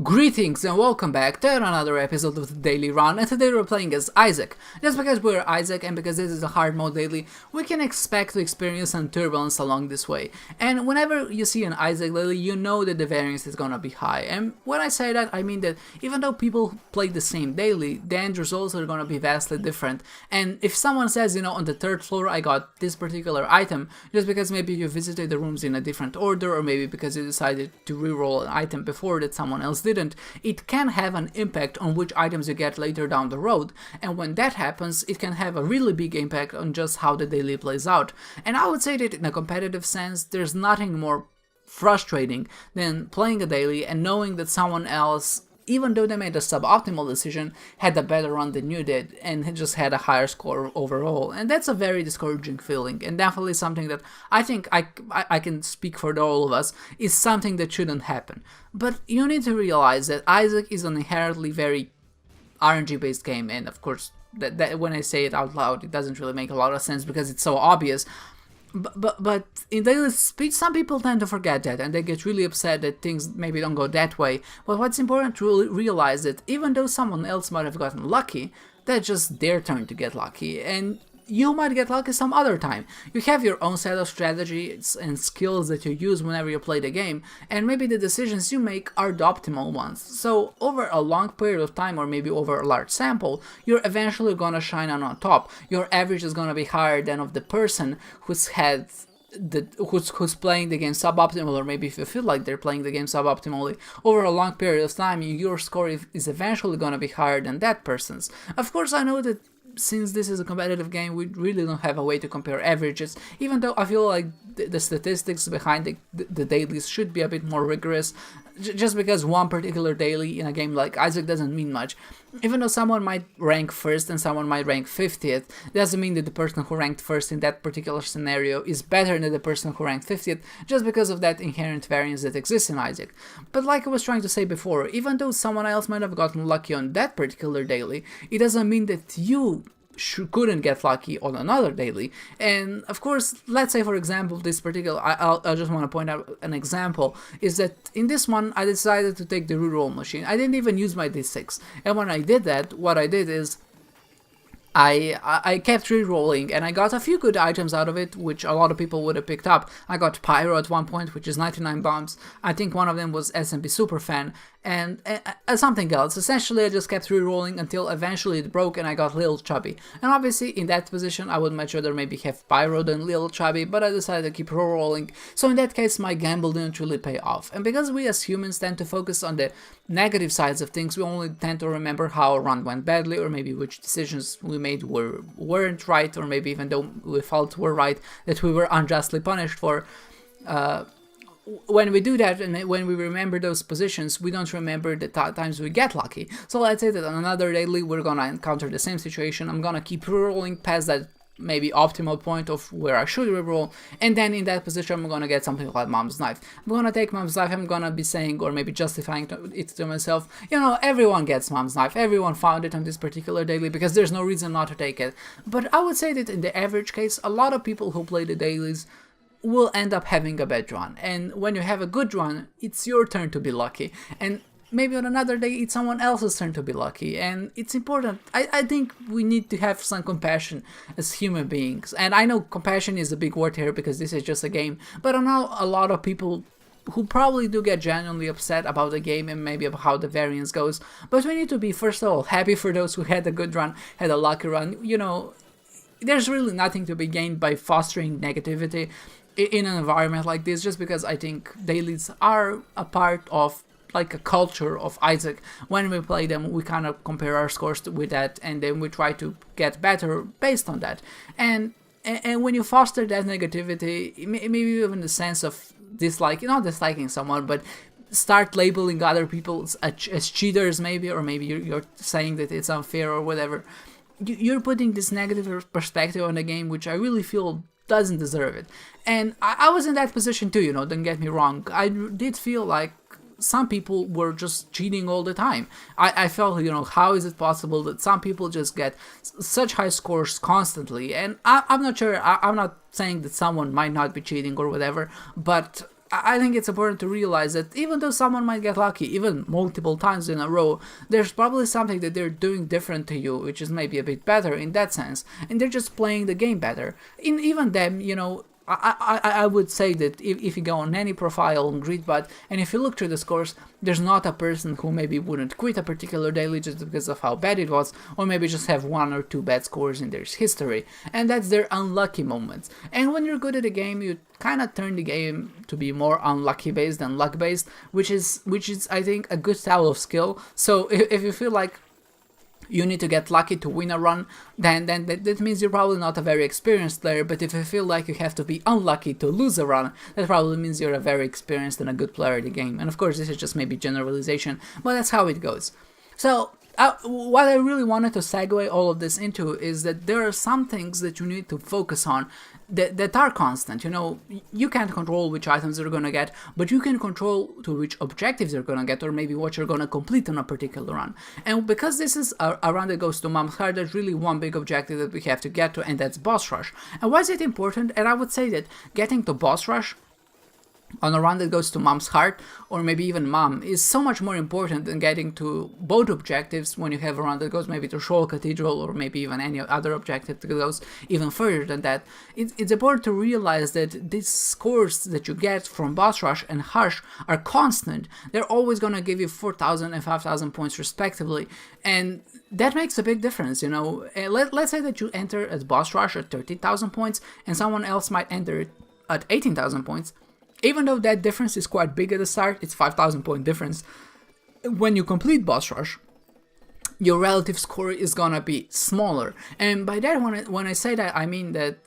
Greetings and welcome back to another episode of the Daily Run, and today we're playing as Isaac. Just because we're Isaac and because this is a hard mode daily, we can expect to experience some turbulence along this way. And whenever you see an Isaac daily, you know that the variance is gonna be high. And when I say that, I mean that even though people play the same daily, the end results are gonna be vastly different. And if someone says, on the third floor I got this particular item, just because maybe you visited the rooms in a different order, or maybe because you decided to reroll an item before that someone else didn't, it can have an impact on which items you get later down the road, and when that happens, it can have a really big impact on just how the daily plays out. And I would say that in a competitive sense, there's nothing more frustrating than playing a daily and knowing that someone else, even though they made a suboptimal decision, had a better run than you did and just had a higher score overall. And that's a very discouraging feeling, and definitely something that I think I can speak for all of us is something that shouldn't happen. But you need to realize that Isaac is an inherently very RNG based game, and of course that when I say it out loud, it doesn't really make a lot of sense because it's so obvious. But in daily speech, some people tend to forget that, and they get really upset that things maybe don't go that way. But what's important to realize that even though someone else might have gotten lucky, that's just their turn to get lucky, and you might get lucky some other time. You have your own set of strategies and skills that you use whenever you play the game, and maybe the decisions you make are the optimal ones. So over a long period of time, or maybe over a large sample, you're eventually gonna shine on top. Your average is gonna be higher than of the person who's playing the game suboptimal, or maybe if you feel like they're playing the game suboptimally over a long period of time, your score is eventually gonna be higher than that person's. Of course, I know that since this is a competitive game, we really don't have a way to compare averages, even though I feel like the statistics behind the dailies should be a bit more rigorous, just because one particular daily in a game like Isaac doesn't mean much. Even though someone might rank first and someone might rank 50th, doesn't mean that the person who ranked first in that particular scenario is better than the person who ranked 50th, just because of that inherent variance that exists in Isaac. But like I was trying to say before, even though someone else might have gotten lucky on that particular daily, it doesn't mean that you couldn't get lucky on another daily. And of course, let's say for example this particular, I just want to point out an example, is that in this one I decided to take the reroll machine. I didn't even use my d6, and when I did that, what I did is I kept re-rolling, and I got a few good items out of it, which a lot of people would have picked up. I got Pyro at one point, which is 99 bombs. I think one of them was SMP Superfan, and something else. Essentially, I just kept re-rolling until eventually it broke and I got Little Chubby. And obviously, in that position, I would much rather maybe have Pyro than Little Chubby, but I decided to keep re-rolling. So in that case, my gamble didn't really pay off. And because we as humans tend to focus on the negative sides of things, we only tend to remember how a run went badly, or maybe which decisions we made weren't right, or maybe even though we felt were right, that we were unjustly punished for. When we do that, and when we remember those positions, we don't remember the times we get lucky. So let's say that on another daily we're gonna encounter the same situation. I'm gonna keep rolling past that maybe optimal point of where I should reroll, and then in that position I'm gonna get something like Mom's Knife. I'm gonna take Mom's Knife, I'm gonna be saying, or maybe justifying it to myself, everyone gets Mom's Knife, everyone found it on this particular daily, because there's no reason not to take it. But I would say that in the average case, a lot of people who play the dailies will end up having a bad run, and when you have a good run, it's your turn to be lucky, and maybe on another day it's someone else's turn to be lucky. And it's important. I think we need to have some compassion as human beings, and I know compassion is a big word here because this is just a game, but I know a lot of people who probably do get genuinely upset about the game and maybe about how the variance goes. But we need to be, first of all, happy for those who had a good run, had a lucky run. There's really nothing to be gained by fostering negativity in an environment like this, just because I think dailies are a part of like a culture of Isaac. When we play them, we kind of compare our scores with that, and then we try to get better based on that. And when you foster that negativity, maybe even the sense of not disliking someone, but start labeling other people as cheaters maybe, or maybe you're saying that it's unfair or whatever, you're putting this negative perspective on the game, which I really feel doesn't deserve it. And I was in that position too, don't get me wrong. I did feel like some people were just cheating all the time. I felt, how is it possible that some people just get such high scores constantly? And I'm not sure, I'm not saying that someone might not be cheating or whatever, but I think it's important to realize that even though someone might get lucky, even multiple times in a row, there's probably something that they're doing different to you, which is maybe a bit better in that sense, and they're just playing the game better. In even them, I would say that if you go on any profile on Greedbot, and if you look through the scores, there's not a person who maybe wouldn't quit a particular daily just because of how bad it was, or maybe just have 1 or 2 bad scores in their history, and that's their unlucky moments. And when you're good at a game, you kind of turn the game to be more unlucky based than luck based, which is I think a good style of skill. So if you feel like you need to get lucky to win a run, then that means you're probably not a very experienced player. But if you feel like you have to be unlucky to lose a run, that probably means you're a very experienced and a good player in the game. And of course, this is just maybe generalization, but that's how it goes. So what I really wanted to segue all of this into is that there are some things that you need to focus on that are constant. You can't control which items you're gonna get, but you can control to which objectives you're gonna get, or maybe what you're gonna complete on a particular run. And because this is a run that goes to Mom's Heart, there's really one big objective that we have to get to, and that's Boss Rush. And why is it important? And I would say that getting to Boss Rush on a run that goes to Mom's Heart, or maybe even Mom, is so much more important than getting to both objectives when you have a run that goes maybe to Shoal Cathedral, or maybe even any other objective that goes even further than that. It's important to realize that these scores that you get from Boss Rush and Hush are constant. They're always going to give you 4,000 and 5,000 points respectively, and that makes a big difference. Let's say that you enter at Boss Rush at 30,000 points, and someone else might enter it at 18,000 points. Even though that difference is quite big at the start, it's 5,000 point difference, when you complete Boss Rush, your relative score is gonna be smaller. And by that, when I say that, I mean that,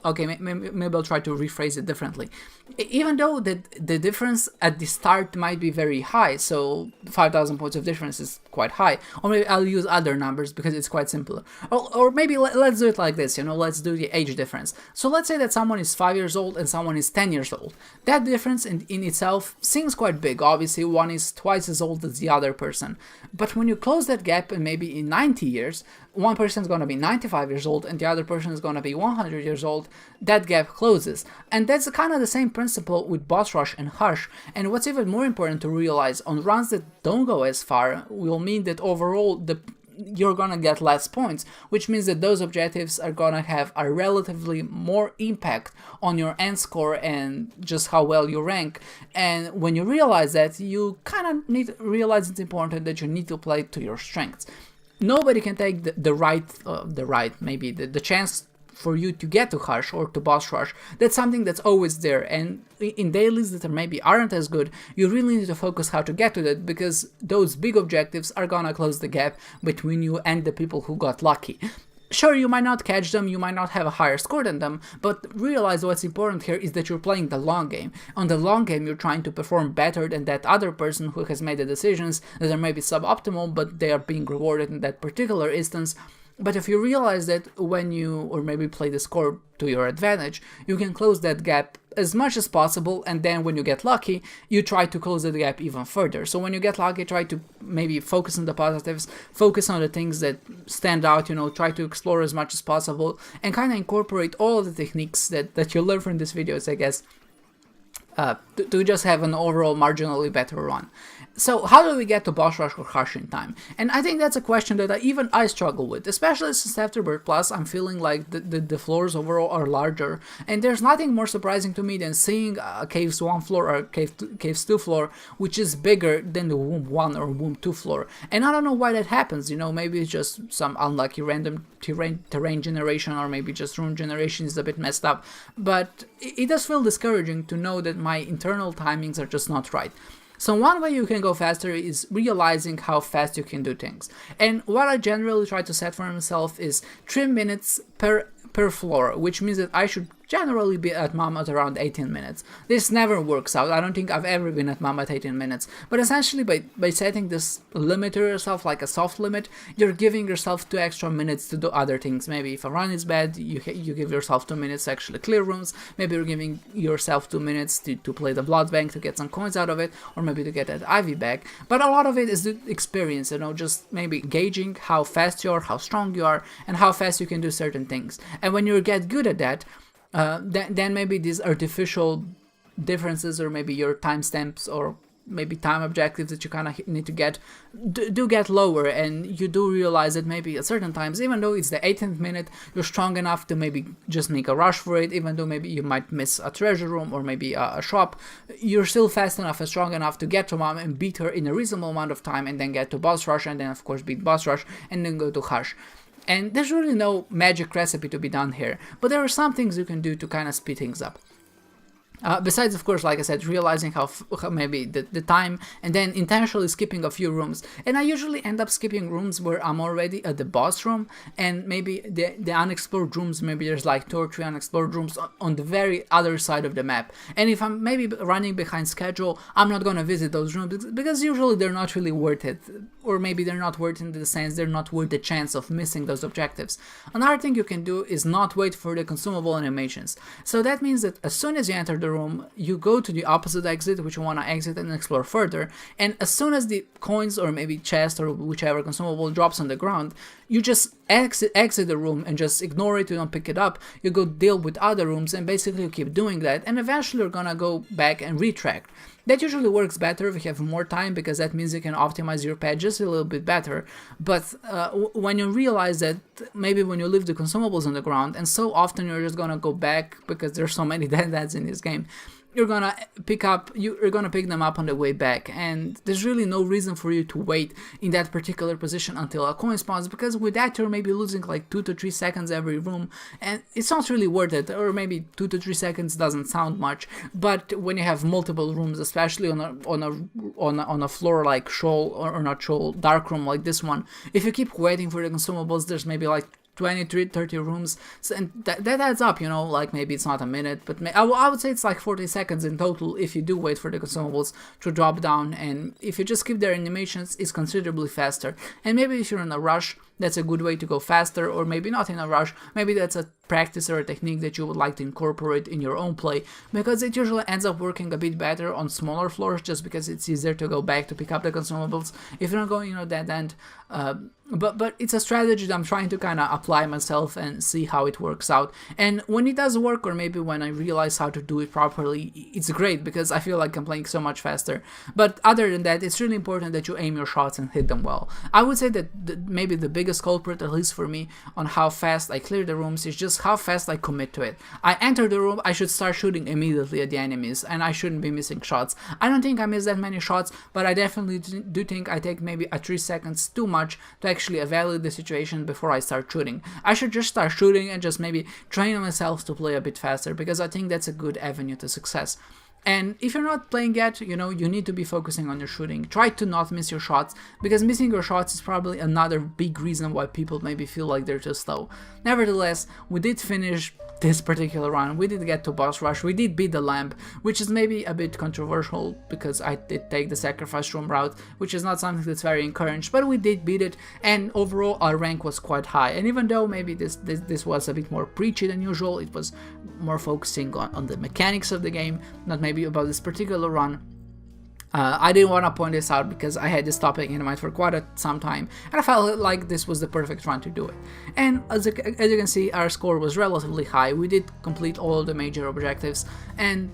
okay, maybe I'll try to rephrase it differently. Even though the difference at the start might be very high, so 5,000 points of difference is quite high, or maybe I'll use other numbers because it's quite simpler. Or maybe let's do it like this, let's do the age difference. So let's say that someone is 5 years old and someone is 10 years old. That difference in itself seems quite big. Obviously, one is twice as old as the other person. But when you close that gap, and maybe in 90 years, one person is going to be 95 years old and the other person is going to be 100 years old, that gap closes. And that's kind of the same principle with Boss Rush and Hush. And what's even more important to realize, on runs that don't go as far will mean that overall you're gonna get less points, which means that those objectives are gonna have a relatively more impact on your end score and just how well you rank. And when you realize that, you kind of need to realize it's important that you need to play to your strengths. Nobody can take the chance for you to get to Hush or to Boss Rush. That's something that's always there, and in dailies that maybe aren't as good, you really need to focus how to get to that, because those big objectives are gonna close the gap between you and the people who got lucky. Sure, you might not catch them, you might not have a higher score than them, but realize what's important here is that you're playing the long game. On the long game, you're trying to perform better than that other person who has made the decisions that are maybe suboptimal, but they are being rewarded in that particular instance. But if you realize that when you, or maybe play the score to your advantage, you can close that gap as much as possible, and then when you get lucky, you try to close the gap even further. So when you get lucky, try to maybe focus on the positives, focus on the things that stand out, try to explore as much as possible, and kind of incorporate all of the techniques that you learn from these videos, I guess, to just have an overall marginally better run. So how do we get to Boss Rush or Hush in time? And I think that's a question that I struggle with, especially since Afterbirth Plus I'm feeling like the floors overall are larger, and there's nothing more surprising to me than seeing a Caves 1 floor or Caves 2 floor which is bigger than the Womb 1 or Womb 2 floor. And I don't know why that happens, maybe it's just some unlucky random terrain generation, or maybe just rune generation is a bit messed up, but it does feel discouraging to know that my internal timings are just not right. So one way you can go faster is realizing how fast you can do things. And what I generally try to set for myself is 3 minutes per floor, which means that I should generally be at Mom at around 18 minutes. This never works out. I don't think I've ever been at Mom at 18 minutes. But essentially by setting this limit to yourself, like a soft limit, you're giving yourself 2 extra minutes to do other things. Maybe if a run is bad, you give yourself 2 minutes to actually clear rooms. Maybe you're giving yourself 2 minutes to play the blood bank to get some coins out of it, or maybe to get that Ivy back. But a lot of it is the experience, just maybe gauging how fast you are, how strong you are, and how fast you can do certain things. And when you get good at that, then maybe these artificial differences, or maybe your timestamps or maybe time objectives that you kind of need to get do get lower, and you do realize that maybe at certain times, even though it's the 18th minute, you're strong enough to maybe just make a rush for it. Even though maybe you might miss a treasure room or maybe a shop, you're still fast enough and strong enough to get to Mom and beat her in a reasonable amount of time, and then get to boss rush, and then of course beat boss rush, and then go to Hush. And there's really no magic recipe to be done here, but there are some things you can do to kind of speed things up. Besides, of course, like I said, realizing how maybe the time, and then intentionally skipping a few rooms. And I usually end up skipping rooms where I'm already at the boss room, and maybe the unexplored rooms, maybe there's like 2 or 3 unexplored rooms on the very other side of the map. And if I'm maybe running behind schedule, I'm not gonna visit those rooms because usually they're not really worth it. Or maybe they're not worth it in the sense they're not worth the chance of missing those objectives. Another thing you can do is not wait for the consumable animations. So that means that as soon as you enter the room, you go to the opposite exit, which you want to exit and explore further, and as soon as the coins or maybe chest or whichever consumable drops on the ground, you just exit the room and just ignore it, you don't pick it up, you go deal with other rooms, and basically you keep doing that, and eventually you're gonna go back and retract. That usually works better if you have more time, because that means you can optimize your pad just a little bit better. But when you realize that maybe when you leave the consumables on the ground, and so often you're just gonna go back because there's so many dead ends in this game, you're gonna pick them up on the way back, and there's really no reason for you to wait in that particular position until a coin spawns, because with that you're maybe losing like 2 to 3 seconds every room, and it's not really worth it. Or maybe 2 to 3 seconds doesn't sound much, but when you have multiple rooms, especially on a floor like Shoal, or not Shoal, dark room like this one, if you keep waiting for the consumables, there's maybe like 23, 30 rooms, so, and that adds up, like maybe it's not a minute, but I would say it's like 40 seconds in total if you do wait for the consumables to drop down, and if you just skip their animations, it's considerably faster. And maybe if you're in a rush, that's a good way to go faster, or maybe not in a rush, maybe that's a practice or a technique that you would like to incorporate in your own play, because it usually ends up working a bit better on smaller floors, just because it's easier to go back to pick up the consumables if you're not going, dead end. But it's a strategy that I'm trying to kind of apply myself and see how it works out. And when it does work, or maybe when I realize how to do it properly, it's great, because I feel like I'm playing so much faster. But other than that, it's really important that you aim your shots and hit them well. I would say that maybe the biggest culprit, at least for me, on how fast I clear the rooms is just how fast I commit to it. I enter the room, I should start shooting immediately at the enemies, and I shouldn't be missing shots. I don't think I miss that many shots, but I definitely do think I take maybe 3 seconds too much to actually evaluate the situation before I start shooting. I should just start shooting and just maybe train myself to play a bit faster, because I think that's a good avenue to success. And if you're not playing yet, you need to be focusing on your shooting. Try to not miss your shots, because missing your shots is probably another big reason why people maybe feel like they're too slow. Nevertheless, we did finish this particular run, we did get to boss rush, we did beat the lamp, which is maybe a bit controversial because I did take the sacrifice room route, which is not something that's very encouraged, but we did beat it, and overall our rank was quite high. And even though maybe this was a bit more preachy than usual, it was more focusing on the mechanics of the game, not maybe about this particular run. I didn't want to point this out because I had this topic in mind for quite some time, and I felt like this was the perfect run to do it. And as you can see, our score was relatively high. We did complete all of the major objectives, and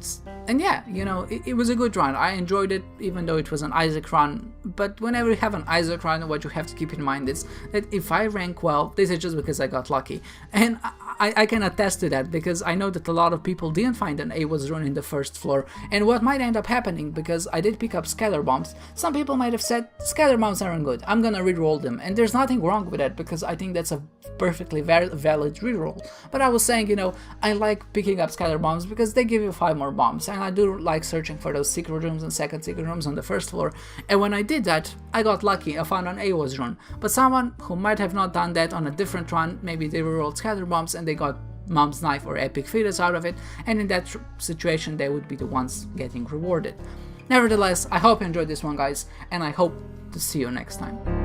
yeah, it was a good run. I enjoyed it, even though it was an Isaac run. But whenever you have an Isaac run, what you have to keep in mind is that if I rank well, this is just because I got lucky. And I can attest to that, because I know that a lot of people didn't find an A was run in the first floor, and what might end up happening, because I did pick up scatter bombs, some people might have said scatter bombs aren't good, I'm gonna reroll them, and there's nothing wrong with that, because I think that's a perfectly valid reroll. But I was saying, I like picking up scatter bombs because they give you 5 more bombs, and I do like searching for those secret rooms and second secret rooms on the first floor, and when I did that, I got lucky, I found an A was run. But someone who might have not done that on a different run, maybe they rerolled scatter bombs and they got Mom's Knife or Epic Fetus out of it, and in that situation they would be the ones getting rewarded. Nevertheless, I hope you enjoyed this one, guys, and I hope to see you next time.